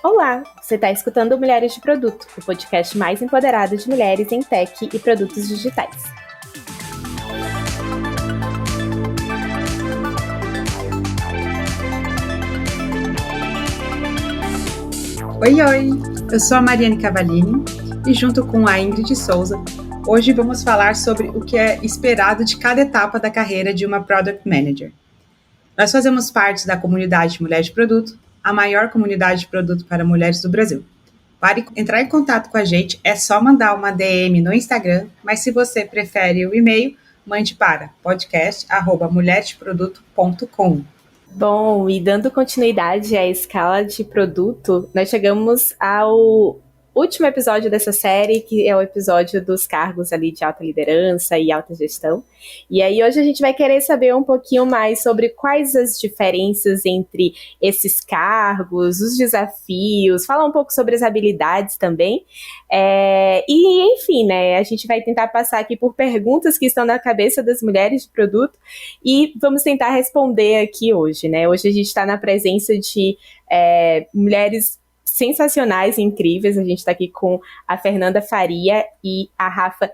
Olá, você está escutando Mulheres de Produto, o podcast mais empoderado de mulheres em tech e produtos digitais. Oi, eu sou a Mariane Cavallini e junto com a Ingrid Souza, hoje vamos falar sobre o que é esperado de cada etapa da carreira de uma Product Manager. Nós fazemos parte da comunidade Mulheres de Produto, a maior comunidade de produto para mulheres do Brasil. Para entrar em contato com a gente, é só mandar uma DM no Instagram, mas se você prefere o e-mail, mande para podcast@mulheresdeproduto.com. Bom, e dando continuidade à escala de produto, nós chegamos ao último episódio dessa série, que é o episódio dos cargos ali de alta liderança e alta gestão. E aí hoje a gente vai querer saber um pouquinho mais sobre quais as diferenças entre esses cargos, os desafios, falar um pouco sobre as habilidades também. E enfim, né, a gente vai tentar passar aqui por perguntas que estão na cabeça das mulheres de produto e vamos tentar responder aqui hoje, né? Hoje a gente está na presença de mulheres sensacionais e incríveis. A gente está aqui com a Fernanda Faria e a Rafa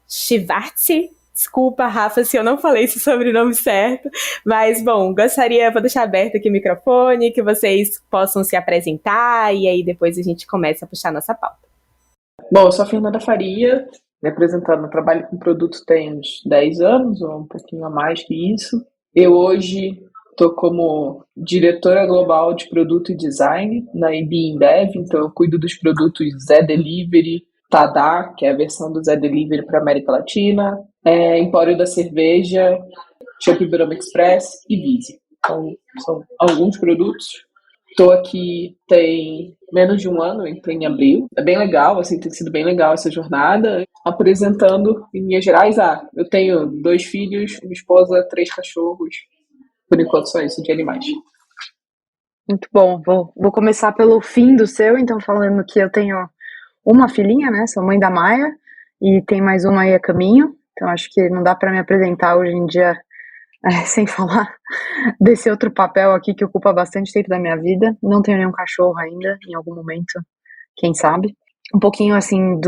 Schwartz. Desculpa, Rafa, se eu não falei esse sobrenome certo, mas, bom, vou deixar aberto aqui o microfone, que vocês possam se apresentar e aí depois a gente começa a puxar a nossa pauta. Bom, eu sou a Fernanda Faria, me apresentando, eu trabalho com produto tem uns 10 anos, ou um pouquinho a mais que isso. Eu hoje estou como diretora global de produto e design na AB InBev, então eu cuido dos produtos Zé Delivery, Tadá, que é a versão do Zé Delivery para a América Latina, Empório da Cerveja, Shop Brahma Express e Vise. Então, são alguns produtos. Estou aqui tem menos de um ano, entrei em abril. É bem legal, assim, tem sido bem legal essa jornada. Apresentando, em linhas gerais, eu tenho 2 filhos, uma esposa, 3 cachorros. Por enquanto, só isso de animais. Muito bom. Vou começar pelo fim do seu, então falando que eu tenho uma filhinha, né? Sou mãe da Maia e tem mais uma aí a caminho. Então acho que não dá para me apresentar hoje em dia sem falar desse outro papel aqui que ocupa bastante tempo da minha vida. Não tenho nenhum cachorro ainda, em algum momento, quem sabe. Um pouquinho assim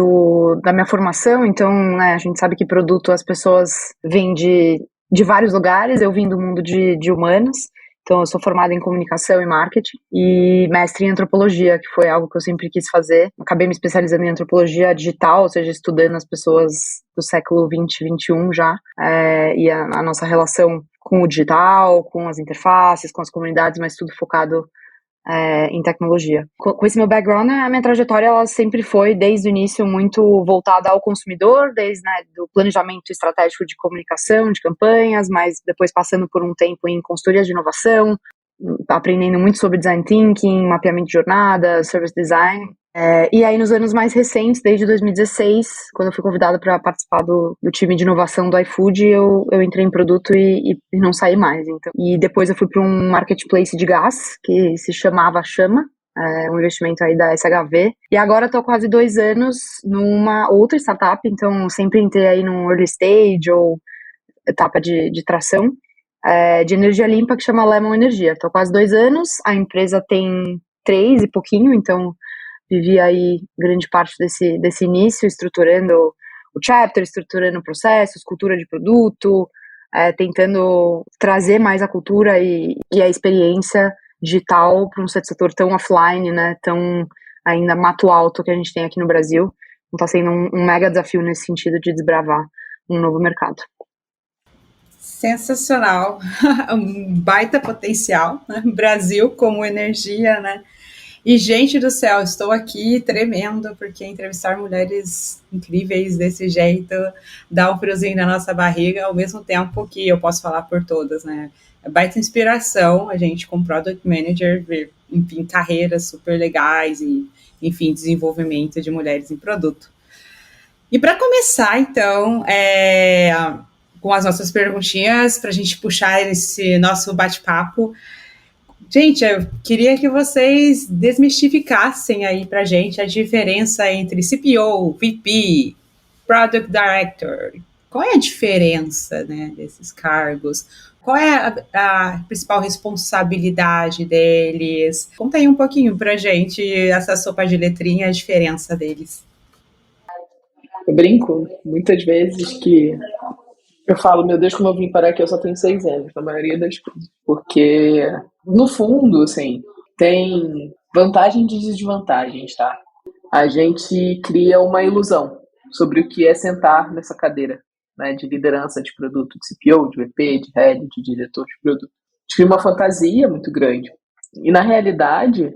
da minha formação, então, né, a gente sabe que produto as pessoas vêm de vários lugares. Eu vim do mundo de humanas, então eu sou formada em comunicação e marketing e mestre em antropologia, que foi algo que eu sempre quis fazer. Acabei me especializando em antropologia digital, ou seja, estudando as pessoas do século 20, 21 já, e a nossa relação com o digital, com as interfaces, com as comunidades, mas tudo focado em tecnologia. Com esse meu background, a minha trajetória ela sempre foi, desde o início, muito voltada ao consumidor, desde do planejamento estratégico de comunicação, de campanhas, mas depois passando por um tempo em consultoria de inovação, aprendendo muito sobre design thinking, mapeamento de jornada, service design. E aí nos anos mais recentes, desde 2016, quando eu fui convidada para participar do time de inovação do iFood, eu entrei em produto e não saí mais. Então. E depois eu fui para um marketplace de gás, que se chamava Chama, um investimento aí da SHV. E agora estou quase 2 anos numa outra startup, então sempre entrei aí num early stage ou etapa de tração, de energia limpa, que chama Lemon Energia. Estou quase 2 anos, a empresa tem 3 e pouquinho, então vivi aí grande parte desse início, estruturando o chapter, estruturando processos, cultura de produto, tentando trazer mais a cultura e a experiência digital para um setor tão offline, né, tão ainda mato alto que a gente tem aqui no Brasil. Então está sendo um mega desafio nesse sentido de desbravar um novo mercado. Sensacional, um baita potencial, né? Brasil como energia, né? E, gente do céu, estou aqui tremendo, porque entrevistar mulheres incríveis desse jeito dá um friozinho na nossa barriga, ao mesmo tempo que eu posso falar por todas, né? É baita inspiração a gente, como Product Manager, ver, enfim, carreiras super legais e, enfim, desenvolvimento de mulheres em produto. E para começar, então, com as nossas perguntinhas, para a gente puxar esse nosso bate-papo, gente, eu queria que vocês desmistificassem aí pra gente a diferença entre CPO, VP, Product Director. Qual é a diferença, né, desses cargos? Qual é a principal responsabilidade deles? Conta aí um pouquinho pra gente, essa sopa de letrinha, a diferença deles. Eu brinco muitas vezes que eu falo, meu Deus, como eu vim parar aqui, eu só tenho 6 anos, na maioria das coisas. Porque, no fundo, assim, tem vantagens e desvantagens, tá? A gente cria uma ilusão sobre o que é sentar nessa cadeira, né, de liderança de produto, de CPO, de VP, de head, de diretor de produto. A gente cria uma fantasia muito grande. E, na realidade,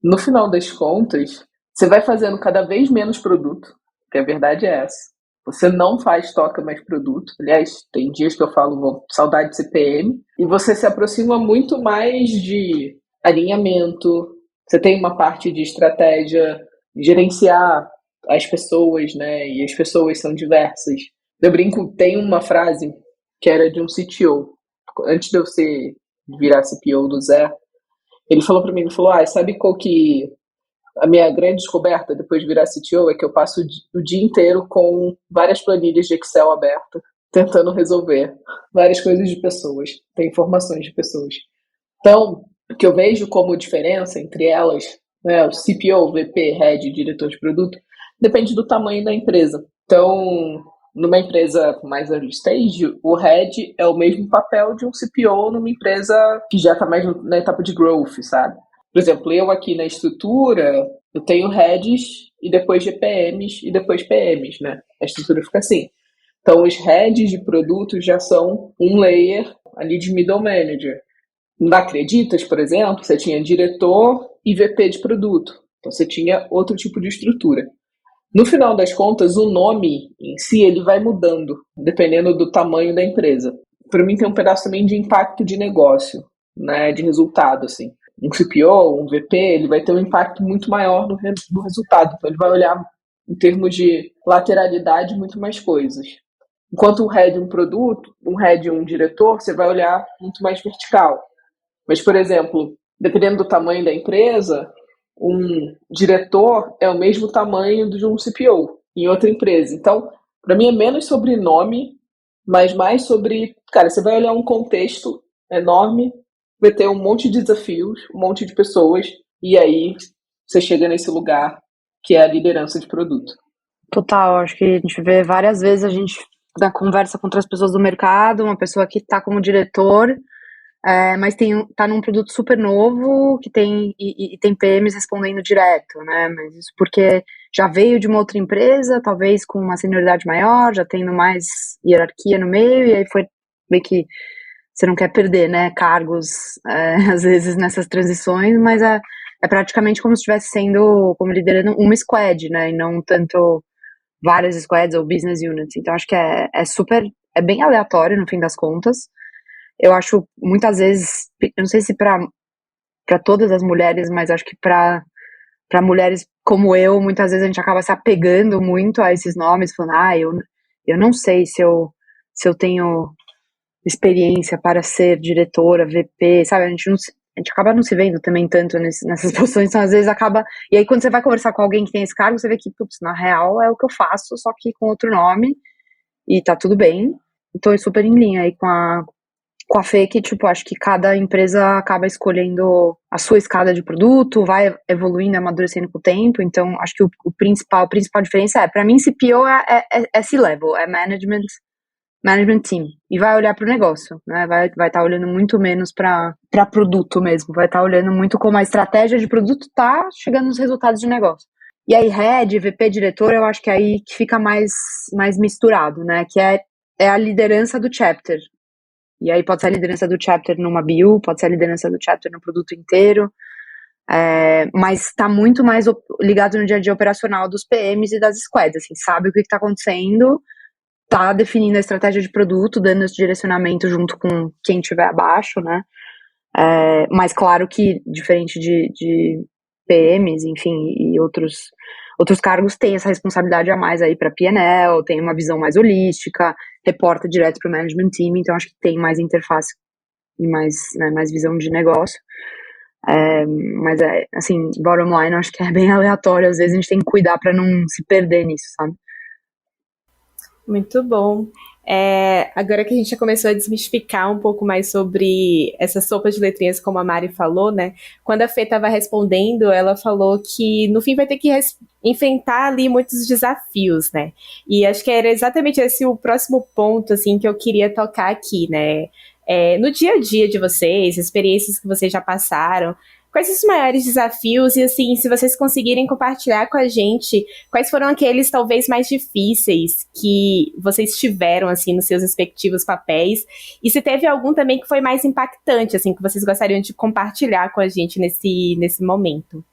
no final das contas, você vai fazendo cada vez menos produto, que a verdade é essa. Você não faz, toca mais produto. Aliás, tem dias que eu falo saudade de CPM. E você se aproxima muito mais de alinhamento. Você tem uma parte de estratégia, gerenciar as pessoas, né? E as pessoas são diversas. Eu brinco, tem uma frase que era de um CTO. Antes de eu virar CPO do Zé, ele falou para mim, ele falou, sabe qual que a minha grande descoberta depois de virar CTO é que eu passo o dia inteiro com várias planilhas de Excel abertas, tentando resolver várias coisas de pessoas, tem informações de pessoas. Então, o que eu vejo como diferença entre elas, né, o CPO, VP, Head, diretor de produto, depende do tamanho da empresa. Então, numa empresa mais early stage, o Head é o mesmo papel de um CPO numa empresa que já está mais na etapa de growth, sabe? Por exemplo, eu aqui na estrutura, eu tenho heads e depois GPMs e depois PMs, né? A estrutura fica assim. Então, os heads de produtos já são um layer ali de middle manager. Na Acreditas, por exemplo, você tinha diretor e VP de produto. Então, você tinha outro tipo de estrutura. No final das contas, o nome em si ele vai mudando, dependendo do tamanho da empresa. Para mim, tem um pedaço também de impacto de negócio, né? De resultado, assim. Um CPO, um VP, ele vai ter um impacto muito maior no resultado. Então, ele vai olhar, em termos de lateralidade, muito mais coisas. Enquanto um head um produto, um head um diretor, você vai olhar muito mais vertical. Mas, por exemplo, dependendo do tamanho da empresa, um diretor é o mesmo tamanho de um CPO em outra empresa. Então, para mim é menos sobre nome, mas mais sobre, cara, você vai olhar um contexto enorme, vai ter um monte de desafios, um monte de pessoas, e aí você chega nesse lugar que é a liderança de produto. Total, acho que a gente vê várias vezes a gente na conversa com outras pessoas do mercado, uma pessoa que está como diretor, mas tá num produto super novo que tem tem PMs respondendo direto, né? Mas isso porque já veio de uma outra empresa, talvez com uma senioridade maior, já tendo mais hierarquia no meio, e aí foi meio que você não quer perder, né, cargos às vezes nessas transições, mas é praticamente como se estivesse sendo, como liderando uma squad, né, e não tanto várias squads ou business units. Então acho que é bem aleatório no fim das contas. Eu acho muitas vezes, eu não sei se para todas as mulheres, mas acho que para mulheres como eu, muitas vezes a gente acaba se apegando muito a esses nomes, falando, eu não sei se eu tenho experiência para ser diretora, VP, sabe? A gente acaba não se vendo também tanto nessas posições, então às vezes acaba. E aí, quando você vai conversar com alguém que tem esse cargo, você vê que, putz, na real é o que eu faço, só que com outro nome, e tá tudo bem. Então é super em linha aí com a Fê, que, tipo, acho que cada empresa acaba escolhendo a sua escada de produto, vai evoluindo, amadurecendo com o tempo, então acho que a principal diferença pra mim, CPO é C-level, é management team, e vai olhar para o negócio, né? Vai estar olhando muito menos para produto mesmo, vai estar olhando muito como a estratégia de produto tá chegando nos resultados de negócio. E aí, head, VP, diretor, eu acho que é aí que fica mais misturado, né? Que é a liderança do chapter. E aí pode ser a liderança do chapter numa BU, pode ser a liderança do chapter no produto inteiro, mas está muito mais ligado no dia a dia operacional dos PMs e das squads, assim, sabe o que está acontecendo, tá definindo a estratégia de produto, dando esse direcionamento junto com quem estiver abaixo, né? Mas claro que, diferente de PMs, enfim, e outros cargos, tem essa responsabilidade a mais aí para P&L, tem uma visão mais holística, reporta direto para o management team, então acho que tem mais interface e mais visão de negócio. Mas assim, bottom line, acho que é bem aleatório, às vezes a gente tem que cuidar para não se perder nisso, sabe? Muito bom. Agora que a gente já começou a desmistificar um pouco mais sobre essa sopa de letrinhas, como a Mari falou, né? Quando a Fê estava respondendo, ela falou que no fim vai ter que enfrentar ali muitos desafios, né? E acho que era exatamente esse o próximo ponto, assim, que eu queria tocar aqui, né? No dia a dia de vocês, experiências que vocês já passaram, quais os maiores desafios e, assim, se vocês conseguirem compartilhar com a gente, quais foram aqueles talvez mais difíceis que vocês tiveram, assim, nos seus respectivos papéis? E se teve algum também que foi mais impactante, assim, que vocês gostariam de compartilhar com a gente nesse momento?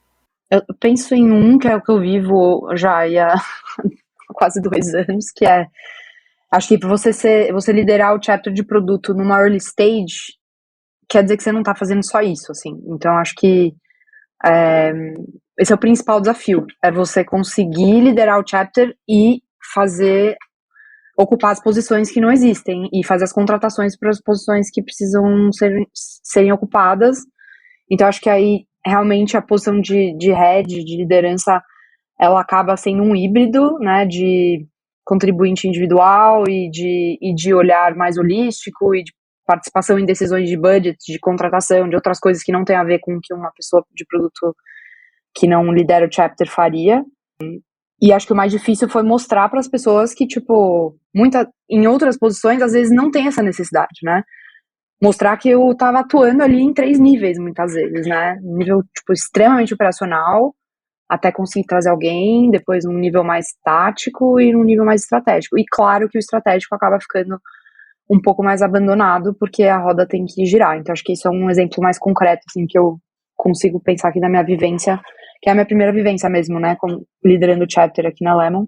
Eu penso em um que é o que eu vivo já há quase 2 anos, que acho que você liderar o chapter de produto numa early stage, quer dizer que você não tá fazendo só isso, assim. Então, acho que esse é o principal desafio, é você conseguir liderar o chapter e ocupar as posições que não existem, e fazer as contratações para as posições que precisam serem ocupadas. Então, acho que aí, realmente, a posição de head, de liderança, ela acaba sendo um híbrido, né, de contribuinte individual e de olhar mais holístico e de participação em decisões de budget, de contratação, de outras coisas que não tem a ver com o que uma pessoa de produto que não lidera o chapter faria. E acho que o mais difícil foi mostrar para as pessoas que, tipo, em outras posições, às vezes não tem essa necessidade, né? Mostrar que eu estava atuando ali em 3 níveis, muitas vezes, né? Nível, tipo, extremamente operacional, até conseguir trazer alguém, depois um nível mais tático e um nível mais estratégico. E claro que o estratégico acaba ficando um pouco mais abandonado, porque a roda tem que girar. Então, acho que isso é um exemplo mais concreto, assim, que eu consigo pensar aqui da minha vivência, que é a minha primeira vivência mesmo, né, liderando o chapter aqui na Lemon,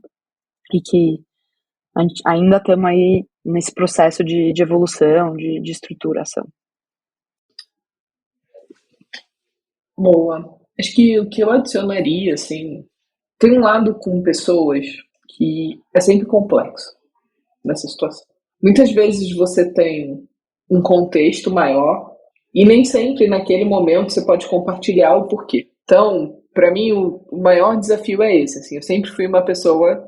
e que a gente ainda estamos aí nesse processo de evolução, de estruturação. Boa. Acho que o que eu adicionaria, assim, tem um lado com pessoas que é sempre complexo nessa situação. Muitas vezes você tem um contexto maior e nem sempre naquele momento você pode compartilhar o porquê. Então, para mim, o maior desafio é esse. Assim, eu sempre fui uma pessoa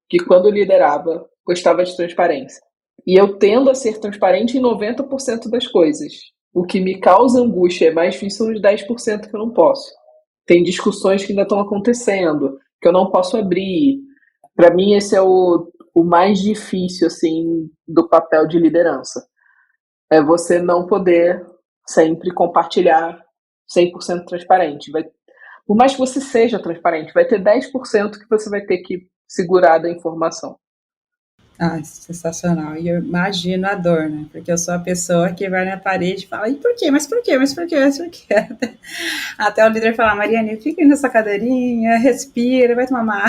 que, quando liderava, gostava de transparência. E eu tendo a ser transparente em 90% das coisas. O que me causa angústia é mais difícil nos 10% que eu não posso. Tem discussões que ainda estão acontecendo, que eu não posso abrir. Para mim, esse é o mais difícil, assim, do papel de liderança. É você não poder sempre compartilhar 100% transparente. Por mais que você seja transparente, vai ter 10% que você vai ter que segurar da informação. Ah, sensacional. E eu imagino a dor, né? Porque eu sou a pessoa que vai na parede e fala, e por quê? Mas por quê? Mas por quê? Mas por quê? Até o líder falar, Mariane, fica aí nessa cadeirinha, respira, vai tomar uma...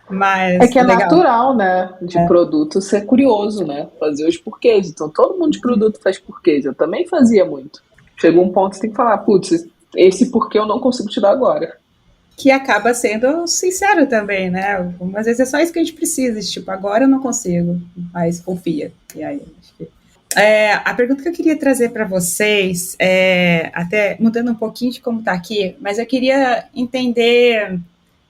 Mas é que é legal. Natural, né? De produto ser curioso, né? Fazer os porquês. Então, todo mundo de produto faz porquês. Eu também fazia muito. Chegou um ponto que você tem que falar, putz, esse porquê eu não consigo te dar agora. Que acaba sendo sincero também, né? Às vezes é só isso que a gente precisa, tipo, agora eu não consigo, mas confia. E aí, acho que... a pergunta que eu queria trazer para vocês, até mudando um pouquinho de como está aqui, mas eu queria entender,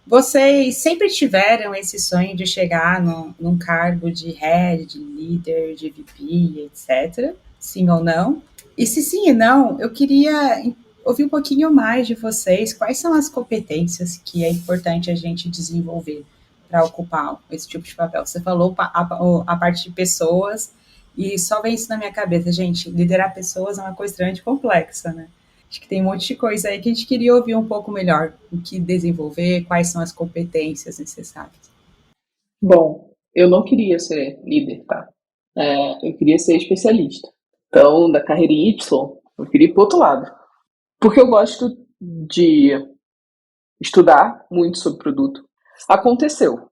vocês sempre tiveram esse sonho de chegar num cargo de head, de líder, de VP, etc? Sim ou não? E se sim e não, eu queria ouvir um pouquinho mais de vocês, quais são as competências que é importante a gente desenvolver para ocupar esse tipo de papel. Você falou a parte de pessoas, e só vem isso na minha cabeça, gente, liderar pessoas é uma coisa extremamente complexa, né? Acho que tem um monte de coisa aí que a gente queria ouvir um pouco melhor, o que desenvolver, quais são as competências necessárias. Bom, eu não queria ser líder, tá? Eu queria ser especialista. Então, da carreira em Y, eu queria ir pro outro lado. Porque eu gosto de estudar muito sobre produto. Aconteceu.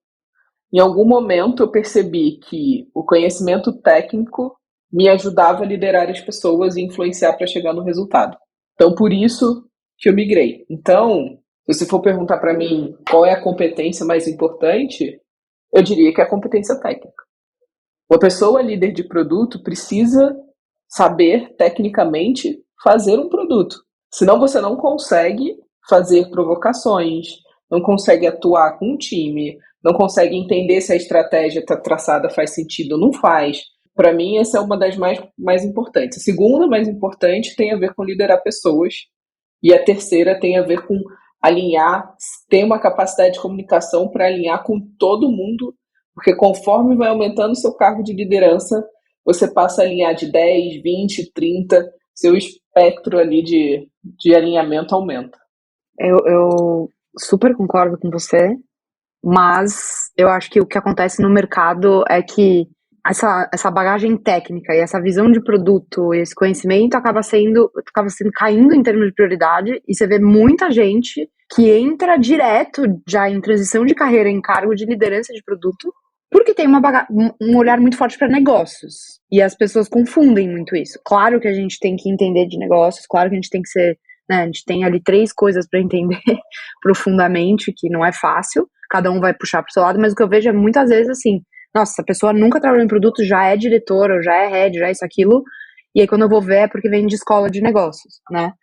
Em algum momento eu percebi que o conhecimento técnico me ajudava a liderar as pessoas e influenciar para chegar no resultado. Então, por isso que eu migrei. Então, se você for perguntar para mim qual é a competência mais importante, eu diria que é a competência técnica. Uma pessoa líder de produto precisa saber tecnicamente fazer um produto. Senão você não consegue fazer provocações, não consegue atuar com um time, não consegue entender se a estratégia está traçada faz sentido ou não faz. Para mim, essa é uma das mais importantes. A segunda mais importante tem a ver com liderar pessoas, e a terceira tem a ver com alinhar, ter uma capacidade de comunicação para alinhar com todo mundo, porque conforme vai aumentando o seu cargo de liderança, você passa a alinhar de 10, 20, 30, seu espectro ali de alinhamento aumenta. Eu super concordo com você, mas eu acho que o que acontece no mercado é que essa bagagem técnica e essa visão de produto e esse conhecimento acaba caindo em termos de prioridade, e você vê muita gente que entra direto já em transição de carreira em cargo de liderança de produto, porque tem um olhar muito forte para negócios, e as pessoas confundem muito isso. Claro que a gente tem que entender de negócios, claro que a gente tem que ser, né, a gente tem ali 3 coisas para entender profundamente, que não é fácil, cada um vai puxar para o seu lado, mas o que eu vejo é muitas vezes assim, nossa, a pessoa nunca trabalhou em produto, já é diretora, já é head, já é isso, aquilo, e aí quando eu vou ver é porque vem de escola de negócios, né?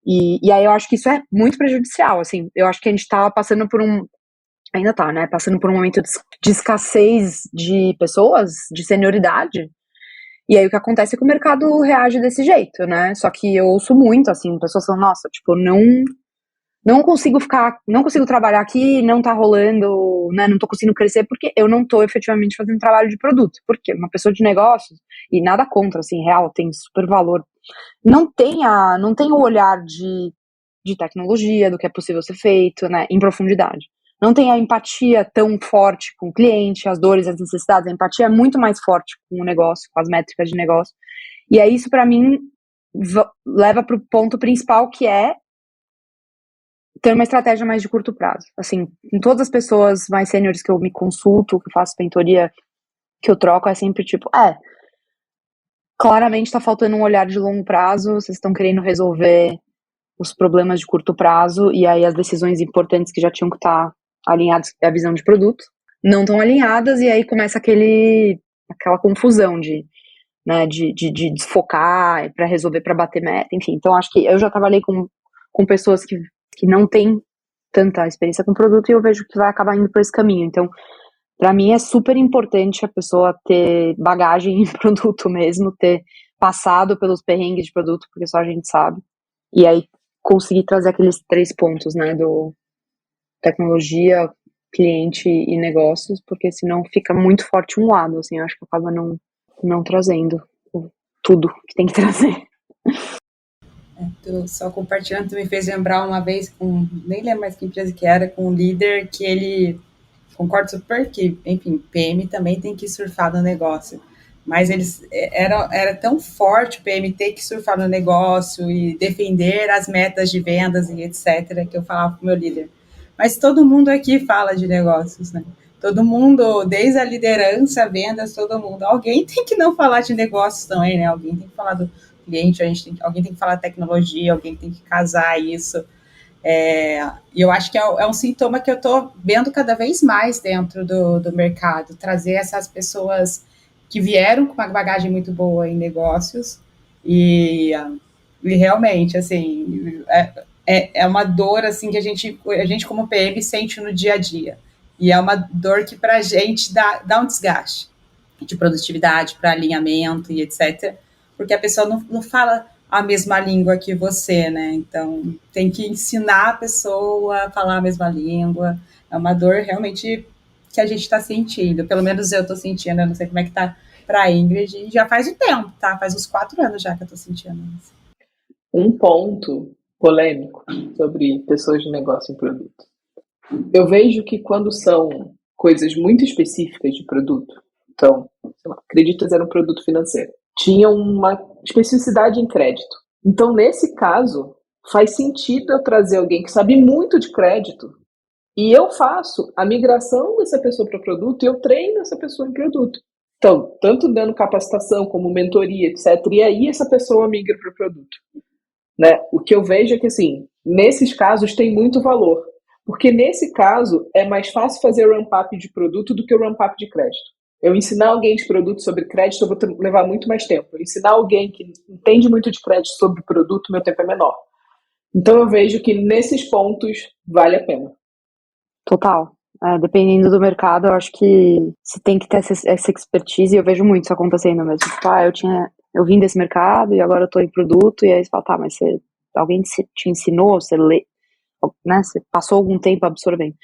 E aí eu acho que isso é muito prejudicial, assim, eu acho que a gente tá passando por ainda tá, né, passando por um momento de escassez de pessoas, de senioridade, e aí o que acontece é que o mercado reage desse jeito, né? Só que eu ouço muito, assim, pessoas falando, nossa, tipo, não consigo trabalhar aqui, não tá rolando, né, não tô conseguindo crescer porque eu não tô efetivamente fazendo trabalho de produto. Porque uma pessoa de negócios, e nada contra, assim, real, tem super valor, não tem o olhar de tecnologia, do que é possível ser feito, né, em profundidade. Não tem a empatia tão forte com o cliente, as dores, as necessidades. A empatia é muito mais forte com o negócio, com as métricas de negócio. E aí isso, para mim, leva pro ponto principal, que é ter uma estratégia mais de curto prazo. Assim, com todas as pessoas mais sêniores que eu me consulto, que eu faço mentoria, que eu troco, é sempre tipo, claramente tá faltando um olhar de longo prazo, vocês estão querendo resolver os problemas de curto prazo, e aí as decisões importantes que já tinham que estar alinhadas à visão de produto, não estão alinhadas, e aí começa aquela confusão né, de desfocar para resolver, para bater meta, enfim. Então acho que eu já trabalhei com pessoas que não têm tanta experiência com produto, e eu vejo que vai acabar indo por esse caminho. Então, para mim é super importante a pessoa ter bagagem em produto mesmo, ter passado pelos perrengues de produto, porque só a gente sabe. E aí conseguir trazer aqueles 3 pontos, né, do tecnologia, cliente e negócios, porque senão fica muito forte um lado, assim, eu acho que acaba não trazendo tudo que tem que trazer. Só compartilhando, tu me fez lembrar uma vez, nem lembro mais que empresa que era, com um líder que ele, concordo super que, enfim, PM também tem que surfar no negócio, mas era tão forte o PM ter que surfar no negócio e defender as metas de vendas e etc, que eu falava pro meu líder, mas todo mundo aqui fala de negócios, né? Todo mundo, desde a liderança, vendas, todo mundo. Alguém tem que não falar de negócios também, né? Alguém tem que falar do cliente, alguém tem que falar tecnologia, alguém tem que casar isso. E eu acho que é um sintoma que eu estou vendo cada vez mais dentro do mercado, trazer essas pessoas que vieram com uma bagagem muito boa em negócios e realmente, assim, é uma dor assim, que a gente como PM sente no dia a dia. E é uma dor que para a gente dá um desgaste de produtividade, para alinhamento e etc., porque a pessoa não fala a mesma língua que você, né? Então, tem que ensinar a pessoa a falar a mesma língua. É uma dor realmente que a gente está sentindo. Pelo menos eu estou sentindo. Eu não sei como é que tá para a Ingrid. E já faz um tempo, tá? Faz uns 4 anos já que eu estou sentindo isso. Um ponto polêmico sobre pessoas de negócio em produto. Eu vejo que quando são coisas muito específicas de produto, então, sei lá, Creditas era um produto financeiro, tinha uma especificidade em crédito. Então, nesse caso, faz sentido eu trazer alguém que sabe muito de crédito e eu faço a migração dessa pessoa para o produto e eu treino essa pessoa em produto. Então, tanto dando capacitação como mentoria, etc. E aí essa pessoa migra para o produto. Né? O que eu vejo é que, assim, nesses casos tem muito valor. Porque nesse caso é mais fácil fazer ramp-up de produto do que o ramp-up de crédito. Eu ensinar alguém de produto sobre crédito, eu vou levar muito mais tempo. Eu ensinar alguém que entende muito de crédito sobre produto, meu tempo é menor. Então eu vejo que nesses pontos vale a pena. Total. Dependendo do mercado, eu acho que você tem que ter essa expertise, e eu vejo muito isso acontecendo mesmo. Tipo, eu vim desse mercado e agora eu tô em produto, e aí você fala, tá, mas alguém te ensinou, você lê, né? Você passou algum tempo absorvendo.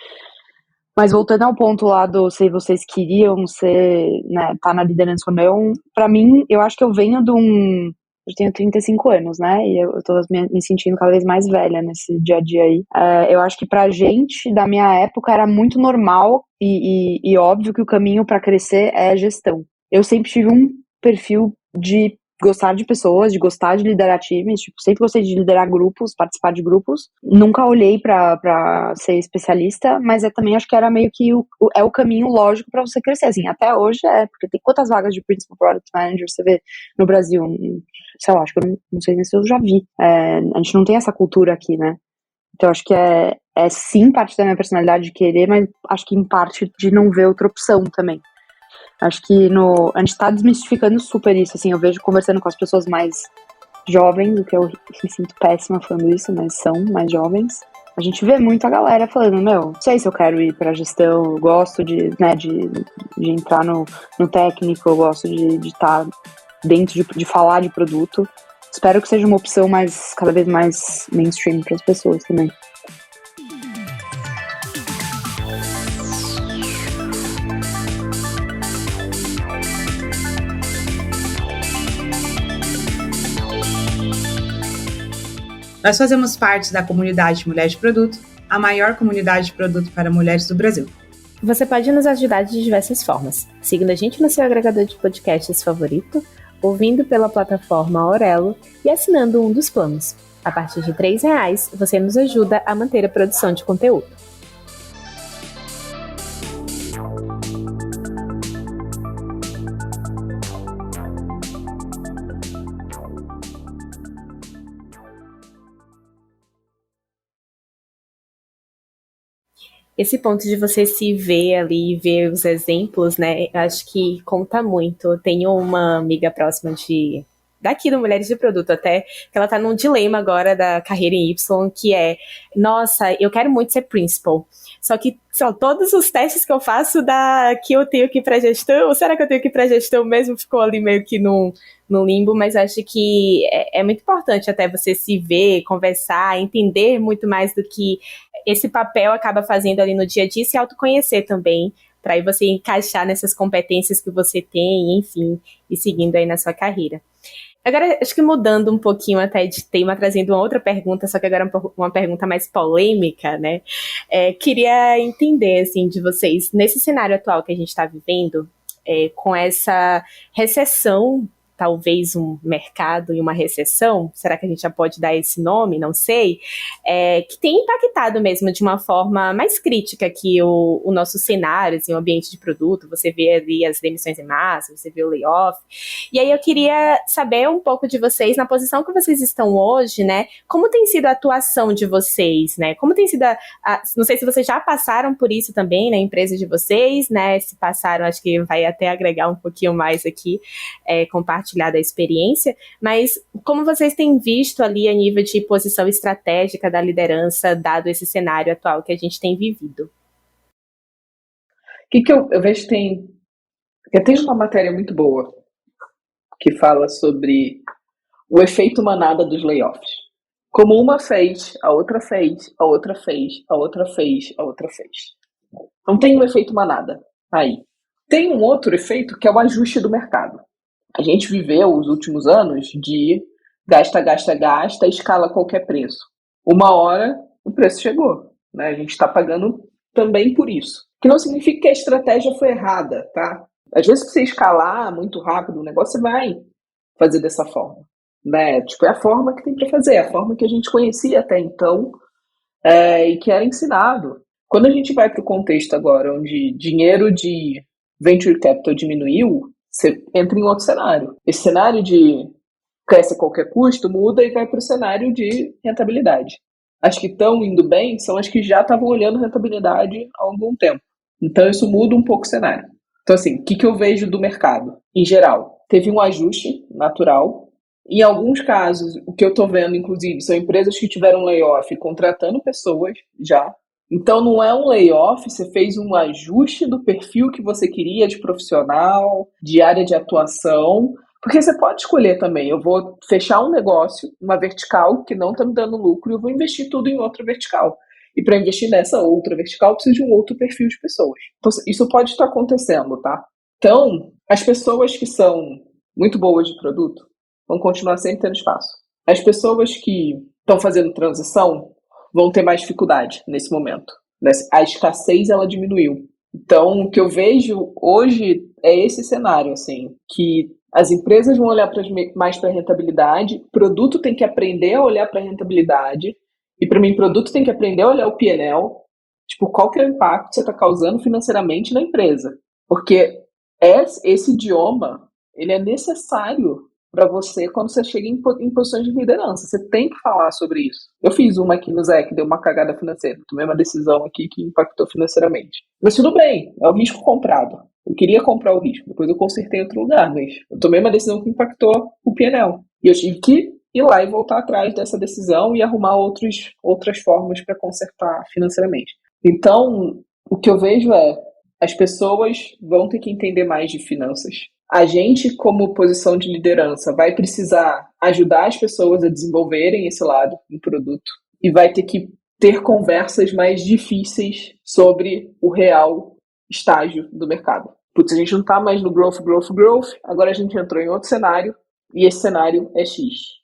Mas voltando ao ponto lá do se vocês queriam ser, né, tá na liderança ou não, pra mim, eu acho que eu venho de um. Eu tenho 35 anos, né? E eu tô me sentindo cada vez mais velha nesse dia a dia aí. Eu acho que pra gente, da minha época, era muito normal e óbvio que o caminho pra crescer é gestão. Eu sempre tive um perfil de gostar de pessoas, de gostar de liderar times, tipo, sempre gostei de liderar grupos, participar de grupos. Nunca olhei pra ser especialista, mas eu também acho que era meio que o caminho lógico pra você crescer, assim, até hoje porque tem quantas vagas de Principal Product Manager você vê no Brasil? Sei lá, acho que eu não sei nem se eu já vi. A gente não tem essa cultura aqui, né? Então acho que é sim parte da minha personalidade de querer, mas acho que em parte de não ver outra opção também. Acho que a gente tá desmistificando super isso, assim, eu vejo conversando com as pessoas mais jovens, o que eu me sinto péssima falando isso, mas são mais jovens. A gente vê muito a galera falando, não sei se eu quero ir pra gestão, eu gosto de entrar no técnico, eu gosto de estar dentro de falar de produto. Espero que seja uma opção cada vez mais mainstream para as pessoas também. Nós fazemos parte da comunidade Mulheres de Produto, a maior comunidade de produto para mulheres do Brasil. Você pode nos ajudar de diversas formas, seguindo a gente no seu agregador de podcasts favorito, ouvindo pela plataforma Aurelo e assinando um dos planos. A partir de R$3, você nos ajuda a manter a produção de conteúdo. Esse ponto de você se ver ali, ver os exemplos, né, acho que conta muito. Eu tenho uma amiga próxima daqui do Mulheres de Produto até, que ela tá num dilema agora da carreira em Y, que é, nossa, eu quero muito ser principal, só que todos os testes que eu faço que eu tenho que ir pra gestão, ou será que eu tenho que ir pra gestão mesmo? Ficou ali meio que no limbo, mas acho que é muito importante até você se ver, conversar, entender muito mais do que esse papel acaba fazendo ali no dia a dia e se autoconhecer também, para aí você encaixar nessas competências que você tem, enfim, e seguindo aí na sua carreira. Agora, acho que mudando um pouquinho até de tema, trazendo uma outra pergunta, só que agora uma pergunta mais polêmica, né? Queria entender, assim, de vocês, nesse cenário atual que a gente está vivendo, com essa recessão, talvez um mercado e uma recessão, será que a gente já pode dar esse nome? Não sei, que tem impactado mesmo de uma forma mais crítica que o nosso cenário, assim, o ambiente de produto, você vê ali as demissões em massa, você vê o layoff, e aí eu queria saber um pouco de vocês, na posição que vocês estão hoje, né, como tem sido a atuação de vocês, né, como tem sido não sei se vocês já passaram por isso também na empresa de vocês, né, se passaram, acho que vai até agregar um pouquinho mais aqui, compartilhar da experiência, mas como vocês têm visto ali a nível de posição estratégica da liderança, dado esse cenário atual que a gente tem vivido? O que eu vejo que tem uma matéria muito boa que fala sobre o efeito manada dos layoffs. Como uma fez, a outra fez, a outra fez, a outra fez, a outra fez. Não tem um efeito manada aí. Tem um outro efeito que é o ajuste do mercado. A gente viveu os últimos anos de gasta, escala a qualquer preço. Uma hora o preço chegou, né? A gente está pagando também por isso. Que não significa que a estratégia foi errada, tá? Às vezes, se você escalar muito rápido o negócio, você vai fazer dessa forma, né? Tipo, é a forma que tem para fazer, é a forma que a gente conhecia até então e que era ensinado. Quando a gente vai para o contexto agora, onde dinheiro de venture capital diminuiu, você entra em outro cenário. Esse cenário de cresce a qualquer custo muda e vai para o cenário de rentabilidade. As que estão indo bem são as que já estavam olhando rentabilidade há algum tempo. Então isso muda um pouco o cenário. Então assim, o que eu vejo do mercado? Em geral, teve um ajuste natural. Em alguns casos, o que eu estou vendo, inclusive, são empresas que tiveram layoff contratando pessoas já Então não é um layoff, você fez um ajuste do perfil que você queria de profissional, de área de atuação, porque você pode escolher também, eu vou fechar um negócio, uma vertical que não está me dando lucro e eu vou investir tudo em outra vertical. E para investir nessa outra vertical, eu preciso de um outro perfil de pessoas. Então, isso pode estar acontecendo, tá? Então, as pessoas que são muito boas de produto vão continuar sempre tendo espaço. As pessoas que estão fazendo transição vão ter mais dificuldade nesse momento. A escassez, ela diminuiu. Então, o que eu vejo hoje é esse cenário, assim, que as empresas vão olhar mais para a rentabilidade, produto tem que aprender a olhar para a rentabilidade, e para mim, produto tem que aprender a olhar o P&L, tipo, qual que é o impacto que você está causando financeiramente na empresa. Porque esse idioma, ele é necessário para você quando você chega em posições de liderança. Você tem que falar sobre isso. Eu fiz uma aqui no Zé que deu uma cagada financeira. Tomei uma decisão aqui que impactou financeiramente. Mas tudo bem, é o risco comprado. Eu queria comprar o risco, depois eu consertei em outro lugar, mas eu tomei uma decisão que impactou o P&L. E eu tive que ir lá e voltar atrás dessa decisão e arrumar outras formas para consertar financeiramente. Então, o que eu vejo é, as pessoas vão ter que entender mais de finanças. A gente, como posição de liderança, vai precisar ajudar as pessoas a desenvolverem esse lado em produto e vai ter que ter conversas mais difíceis sobre o real estágio do mercado. Putz, a gente não está mais no growth, agora a gente entrou em outro cenário e esse cenário é X.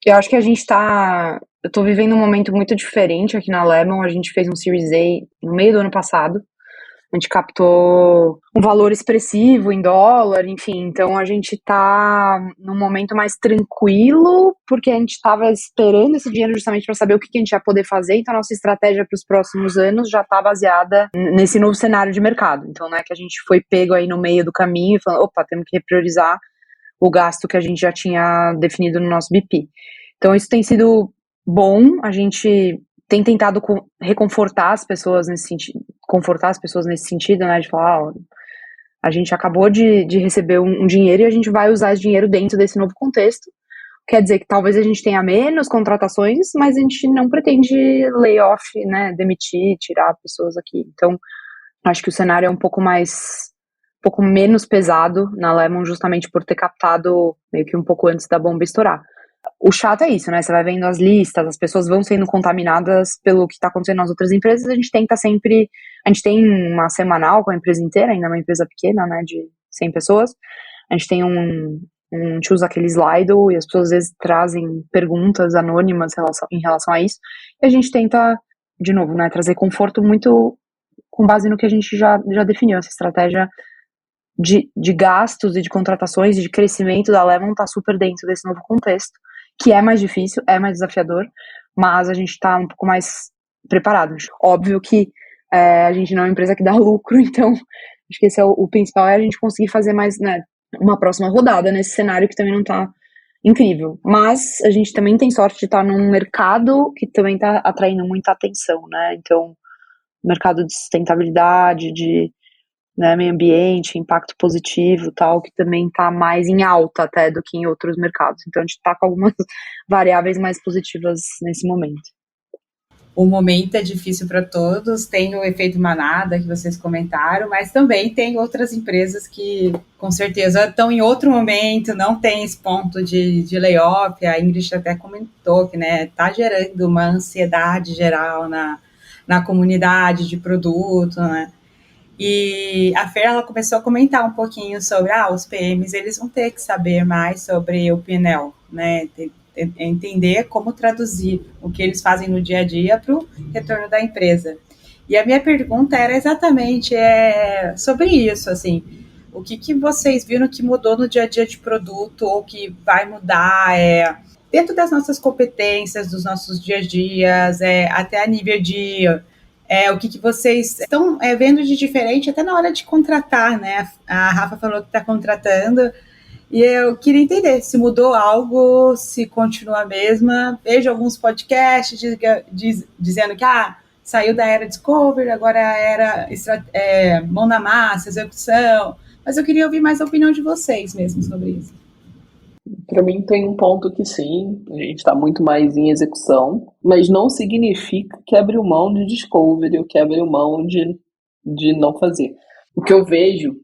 Eu acho que eu tô vivendo um momento muito diferente aqui na Lemon. A gente fez um Series A no meio do ano passado. A gente captou um valor expressivo em dólar, enfim. Então a gente tá num momento mais tranquilo, porque a gente tava esperando esse dinheiro justamente para saber o que a gente ia poder fazer. Então a nossa estratégia para os próximos anos já tá baseada nesse novo cenário de mercado. Então não é que a gente foi pego aí no meio do caminho e falando, opa, temos que repriorizar o gasto que a gente já tinha definido no nosso BP. Então isso tem sido bom, a gente tem tentado reconfortar as pessoas nesse sentido, né, de falar, ó, a gente acabou de receber um dinheiro e a gente vai usar esse dinheiro dentro desse novo contexto. Quer dizer que talvez a gente tenha menos contratações, mas a gente não pretende layoff, né, demitir, tirar pessoas aqui. Então, acho que o cenário é um pouco menos pesado na Lemon, justamente por ter captado meio que um pouco antes da bomba estourar. O chato é isso, né? Você vai vendo as listas, as pessoas vão sendo contaminadas pelo que está acontecendo nas outras empresas. A gente tem uma semanal com a empresa inteira, ainda é uma empresa pequena, né, de 100 pessoas. A gente tem a gente usa aquele Slido e as pessoas às vezes trazem perguntas anônimas em relação a isso. E a gente tenta, de novo, né, trazer conforto muito com base no que a gente já definiu. Essa estratégia de gastos e de contratações e de crescimento da Lemon está super dentro desse novo contexto, que é mais difícil, é mais desafiador, mas a gente está um pouco mais preparado. Óbvio que a gente não é uma empresa que dá lucro, então acho que esse é o principal, é a gente conseguir fazer mais, né, uma próxima rodada nesse cenário que também não está incrível. Mas a gente também tem sorte de estar num mercado que também está atraindo muita atenção, né? Então, mercado de sustentabilidade, de, né, meio ambiente, impacto positivo, tal, que também está mais em alta até do que em outros mercados. Então a gente está com algumas variáveis mais positivas nesse momento. O momento é difícil para todos, tem o efeito manada que vocês comentaram, mas também tem outras empresas que com certeza estão em outro momento, não tem esse ponto de layoff. A Ingrid até comentou que, né, está gerando uma ansiedade geral na comunidade de produto, né? E a Fer, ela começou a comentar um pouquinho sobre os PMs, eles vão ter que saber mais sobre o P&L, né? Entender como traduzir o que eles fazem no dia a dia para o retorno da empresa. E a minha pergunta era exatamente sobre isso, assim, o que vocês viram que mudou no dia a dia de produto ou que vai mudar dentro das nossas competências, dos nossos dias a dias, até a nível de o que vocês estão vendo de diferente até na hora de contratar, né? A Rafa falou que está contratando, e eu queria entender se mudou algo, se continua a mesma. Vejo alguns podcasts dizendo que saiu da era Discovery, agora era mão na massa, execução. Mas eu queria ouvir mais a opinião de vocês mesmo sobre isso. Para mim tem um ponto que sim, a gente está muito mais em execução, mas não significa que abriu mão de discovery ou que abriu mão de não fazer. O que eu vejo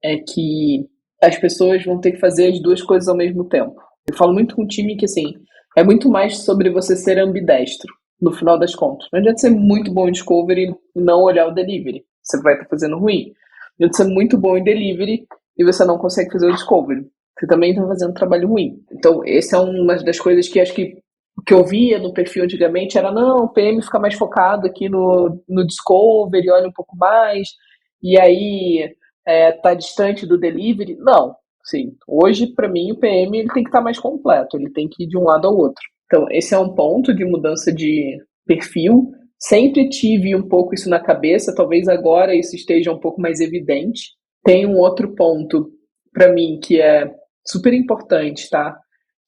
é que as pessoas vão ter que fazer as duas coisas ao mesmo tempo. Eu falo muito com o time que, assim, é muito mais sobre você ser ambidestro, no final das contas. Não adianta ser muito bom em discovery e não olhar o delivery. Você vai estar fazendo ruim. Não adianta ser muito bom em delivery e você não consegue fazer o discovery. Você também está fazendo um trabalho ruim. Então, essa é uma das coisas que acho que o que eu via no perfil antigamente era, não, o PM fica mais focado aqui no discovery, olha um pouco mais, e aí tá distante do delivery. Não, sim. Hoje, para mim, o PM ele tem que estar mais completo, ele tem que ir de um lado ao outro. Então, esse é um ponto de mudança de perfil. Sempre tive um pouco isso na cabeça, talvez agora isso esteja um pouco mais evidente. Tem um outro ponto, para mim, que é super importante, tá?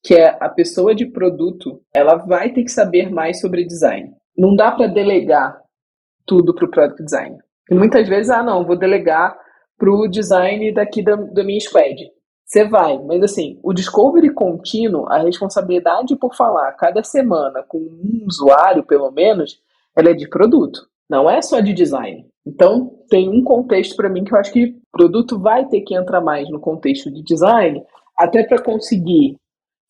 Que é a pessoa de produto, ela vai ter que saber mais sobre design. Não dá para delegar tudo para o product design. E muitas vezes, não, vou delegar para o design daqui da minha squad. Você vai, mas assim, o discovery contínuo, a responsabilidade por falar cada semana com um usuário, pelo menos, ela é de produto, não é só de design. Então, tem um contexto para mim que eu acho que produto vai ter que entrar mais no contexto de design, até para conseguir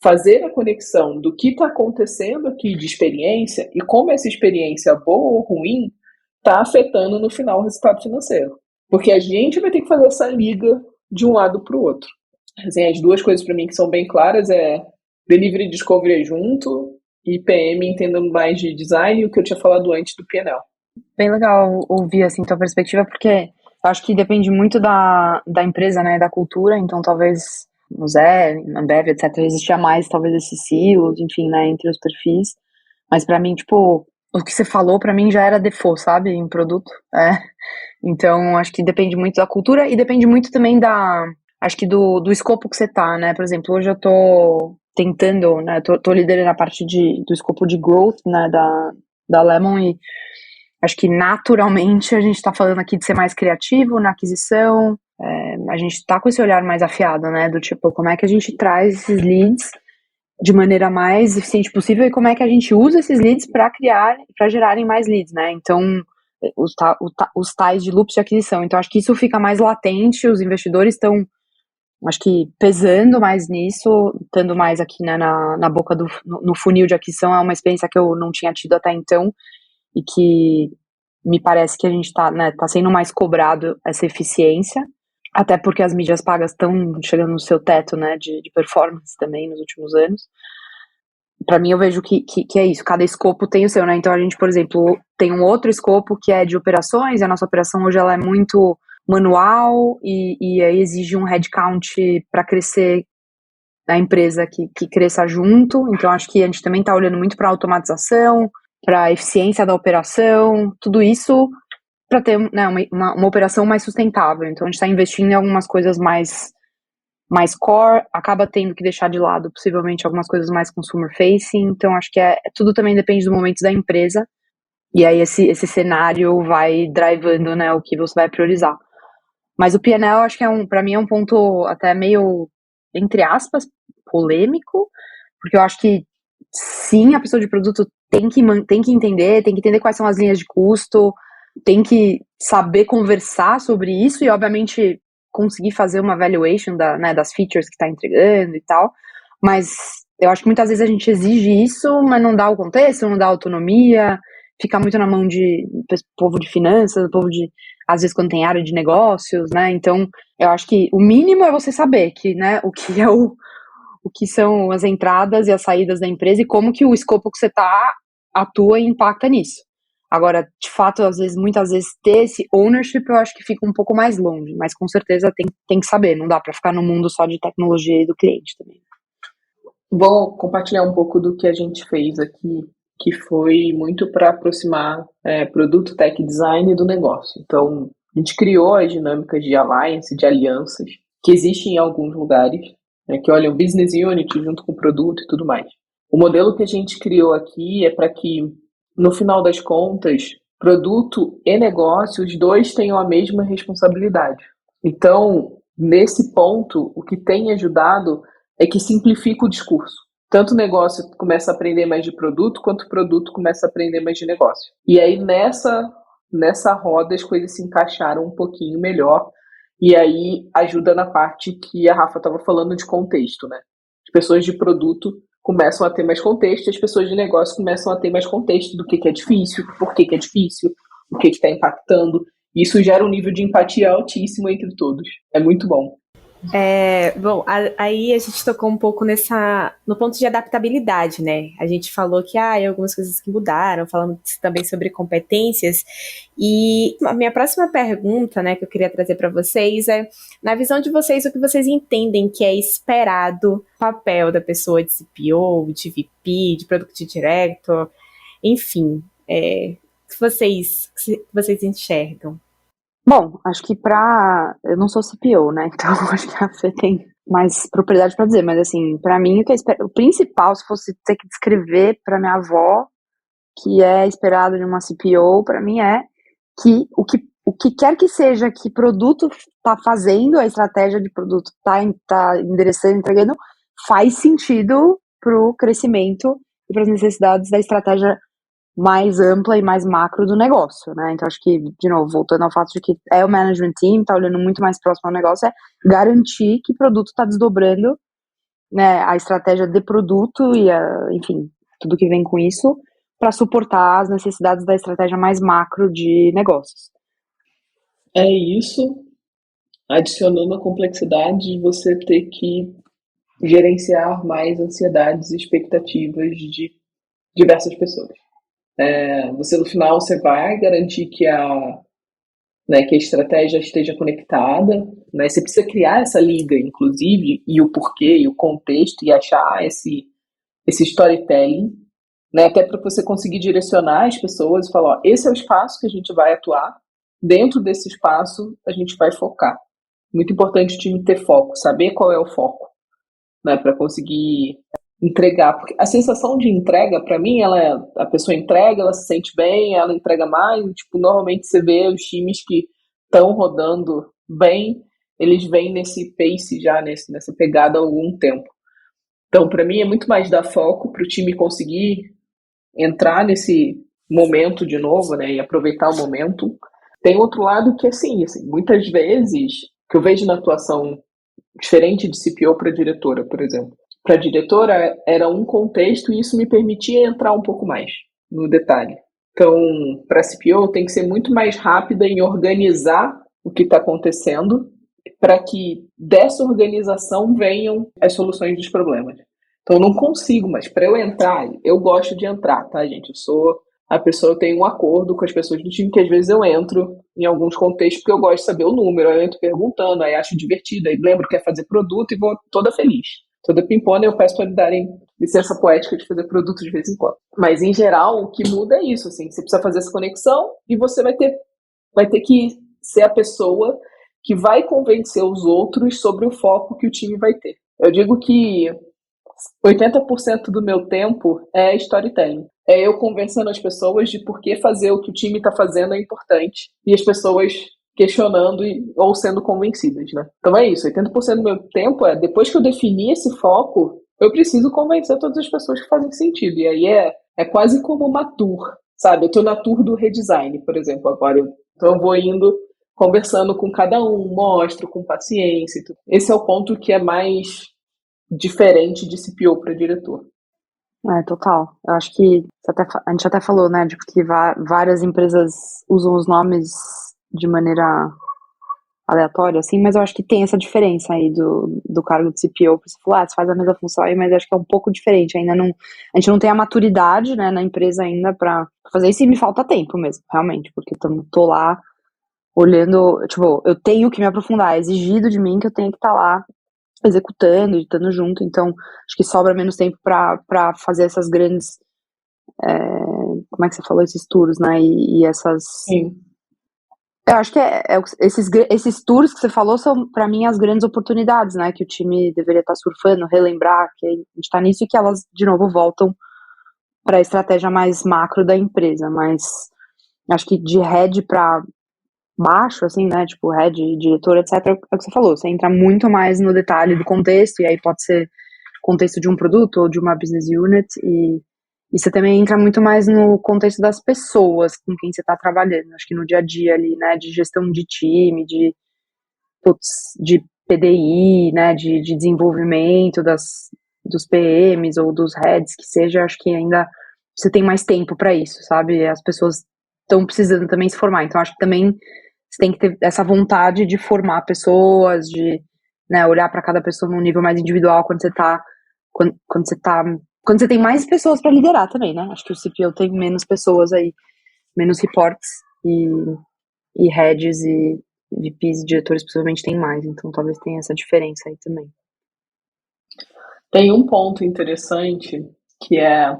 fazer a conexão do que está acontecendo aqui de experiência e como essa experiência, boa ou ruim, está afetando no final o resultado financeiro. Porque a gente vai ter que fazer essa liga de um lado para o outro. Assim, as duas coisas para mim que são bem claras é delivery e discovery junto e PM entendendo mais de design e o que eu tinha falado antes do PNL. Bem legal ouvir assim tua perspectiva, porque eu acho que depende muito da empresa, né, da cultura, então talvez no Zé, na Ambev, etc, existia mais talvez esses silos, enfim, né, entre os perfis, mas pra mim, tipo, o que você falou pra mim já era default, sabe, em produto, então acho que depende muito da cultura e depende muito também acho que do escopo que você tá, né, por exemplo, hoje eu tô tentando, né, tô liderando a parte do escopo de growth, né, da Lemon e acho que naturalmente a gente está falando aqui de ser mais criativo na aquisição, a gente está com esse olhar mais afiado, né, do tipo, como é que a gente traz esses leads de maneira mais eficiente possível e como é que a gente usa esses leads para gerarem mais leads, né, então os tais de loops de aquisição, então acho que isso fica mais latente, os investidores estão, acho que pesando mais nisso, estando mais aqui, né, na boca no funil de aquisição, é uma experiência que eu não tinha tido até então, e que me parece que a gente tá sendo mais cobrado essa eficiência, até porque as mídias pagas estão chegando no seu teto, né, de performance também nos últimos anos. Para mim, eu vejo que é isso, cada escopo tem o seu, né, então a gente, por exemplo, tem um outro escopo que é de operações, e a nossa operação hoje ela é muito manual, e aí exige um headcount para crescer a empresa que cresça junto, então acho que a gente também está olhando muito para automatização, para a eficiência da operação, tudo isso para ter, né, uma operação mais sustentável. Então a gente está investindo em algumas coisas mais core, acaba tendo que deixar de lado possivelmente algumas coisas mais consumer facing. Então acho que tudo também depende do momento da empresa. E aí esse cenário vai drivando, né, o que você vai priorizar. Mas o P&L acho que para mim é um ponto até meio, entre aspas, polêmico, porque eu acho que sim, a pessoa de produto tem que entender quais são as linhas de custo, tem que saber conversar sobre isso e, obviamente, conseguir fazer uma valuation das features que está entregando e tal, mas eu acho que muitas vezes a gente exige isso, mas não dá o contexto, não dá autonomia, fica muito na mão de povo de finanças, povo de, às vezes quando tem área de negócios, né, então eu acho que o mínimo é você saber que, né, o que são as entradas e as saídas da empresa e como que o escopo que você atua e impacta nisso. Agora, de fato, muitas vezes ter esse ownership eu acho que fica um pouco mais longe, mas com certeza tem que saber, não dá para ficar no mundo só de tecnologia e do cliente também. Vou compartilhar um pouco do que a gente fez aqui, que foi muito para aproximar produto, tech design do negócio. Então, a gente criou as dinâmicas de alliance, de alianças, que existem em alguns lugares, que olham business unit junto com o produto e tudo mais. O modelo que a gente criou aqui é para que, no final das contas, produto e negócio, os dois tenham a mesma responsabilidade. Então, nesse ponto, o que tem ajudado é que simplifica o discurso. Tanto o negócio começa a aprender mais de produto, quanto o produto começa a aprender mais de negócio. E aí, nessa roda, as coisas se encaixaram um pouquinho melhor. E aí, ajuda na parte que a Rafa estava falando de contexto, né? As pessoas de produto começam a ter mais contexto, as pessoas de negócio começam a ter mais contexto do que é difícil, por que é difícil, o que está impactando. Isso gera um nível de empatia altíssimo entre todos. É muito bom. Bom, aí a gente tocou um pouco no ponto de adaptabilidade, né? A gente falou que algumas coisas que mudaram, falamos também sobre competências. E a minha próxima pergunta, né, que eu queria trazer para vocês é, na visão de vocês, o que vocês entendem que é esperado papel da pessoa de CPO, de VP, de Product Director, enfim, que vocês enxergam? Bom, acho que eu não sou CPO, né? Então acho que a Fê tem mais propriedade para dizer, mas assim, para mim o principal, se fosse ter que descrever para minha avó, que é esperado de uma CPO, para mim é que o que quer que seja que produto tá fazendo, a estratégia de produto tá endereçando, entregando, faz sentido pro crescimento e para as necessidades da estratégia mais ampla e mais macro do negócio, né? Então, acho que, de novo, voltando ao fato de que é o management team, tá olhando muito mais próximo ao negócio, é garantir que o produto está desdobrando, né, a estratégia de produto e, enfim, tudo que vem com isso, para suportar as necessidades da estratégia mais macro de negócios. É isso, adicionando a complexidade de você ter que gerenciar mais ansiedades e expectativas de diversas pessoas. Você no final você vai garantir que que a estratégia esteja conectada, né? Você precisa criar essa liga, inclusive, e o porquê, e o contexto, e achar esse storytelling, né? Até para você conseguir direcionar as pessoas e falar, ó, esse é o espaço que a gente vai atuar, dentro desse espaço a gente vai focar. Muito importante o time ter foco, saber qual é o foco, né? Para conseguir entregar, porque a sensação de entrega, para mim, a pessoa entrega, ela se sente bem, ela entrega mais, tipo, normalmente você vê os times que estão rodando bem, eles vêm nesse pace já, nessa pegada há algum tempo. Então, para mim, é muito mais dar foco para o time conseguir entrar nesse momento de novo, né, e aproveitar o momento. Tem outro lado que, assim, muitas vezes, que eu vejo na atuação diferente de CPO para diretora, por exemplo. Para a diretora era um contexto e isso me permitia entrar um pouco mais no detalhe. Então, para a CPO tem que ser muito mais rápida em organizar o que está acontecendo para que dessa organização venham as soluções dos problemas. Então, eu não consigo, mas para eu entrar, eu gosto de entrar, tá, gente? Eu tenho um acordo com as pessoas do time que às vezes eu entro em alguns contextos porque eu gosto de saber o número, aí eu entro perguntando, aí acho divertido, aí lembro que é fazer produto e vou toda feliz. Toda pimpona eu peço para me darem licença poética de fazer produto de vez em quando. Mas, em geral, o que muda é isso, assim, você precisa fazer essa conexão e você vai ter que ser a pessoa que vai convencer os outros sobre o foco que o time vai ter. Eu digo que 80% do meu tempo é storytelling. É eu convencendo as pessoas de por que fazer o que o time está fazendo é importante. E as pessoas questionando ou sendo convencidas, né? Então é isso, 80% do meu tempo depois que eu defini esse foco, eu preciso convencer todas as pessoas que fazem sentido. E aí é quase como uma tour, sabe? Eu tô na tour do redesign, por exemplo, agora. Então eu vou indo, conversando com cada um, mostro com paciência e tudo. Esse é o ponto que é mais diferente de CPO para diretor. Total. Eu acho que a gente até falou, né, de que várias empresas usam os nomes de maneira aleatória, assim, mas eu acho que tem essa diferença aí do cargo de CPO, você falou, você faz a mesma função aí, mas eu acho que é um pouco diferente, a gente não tem a maturidade, né, na empresa ainda pra fazer isso, e me falta tempo mesmo, realmente, porque tô lá olhando, tipo, eu tenho que me aprofundar, é exigido de mim que eu tenho que estar lá executando, estando junto, então acho que sobra menos tempo pra fazer essas grandes, como é que você falou, esses tours, né, e essas... Sim. Eu acho que esses tours que você falou são, pra mim, as grandes oportunidades, né, que o time deveria estar surfando, relembrar que a gente tá nisso e que elas, de novo, voltam para a estratégia mais macro da empresa, mas acho que de head pra baixo, assim, né, tipo head, diretor, etc, é o que você falou, você entra muito mais no detalhe do contexto e aí pode ser contexto de um produto ou de uma business unit, e você também entra muito mais no contexto das pessoas com quem você está trabalhando, acho que no dia a dia ali, né, de gestão de time, de PDI, né, de desenvolvimento dos PMs ou dos heads, que seja, acho que ainda você tem mais tempo para isso, sabe? As pessoas estão precisando também se formar, então acho que também você tem que ter essa vontade de formar pessoas, de, né, olhar para cada pessoa num nível mais individual quando você tem mais pessoas para liderar também, né? Acho que o CPO tem menos pessoas aí, menos reports e heads e VPs e diretores possivelmente tem mais, então talvez tenha essa diferença aí também. Tem um ponto interessante que é.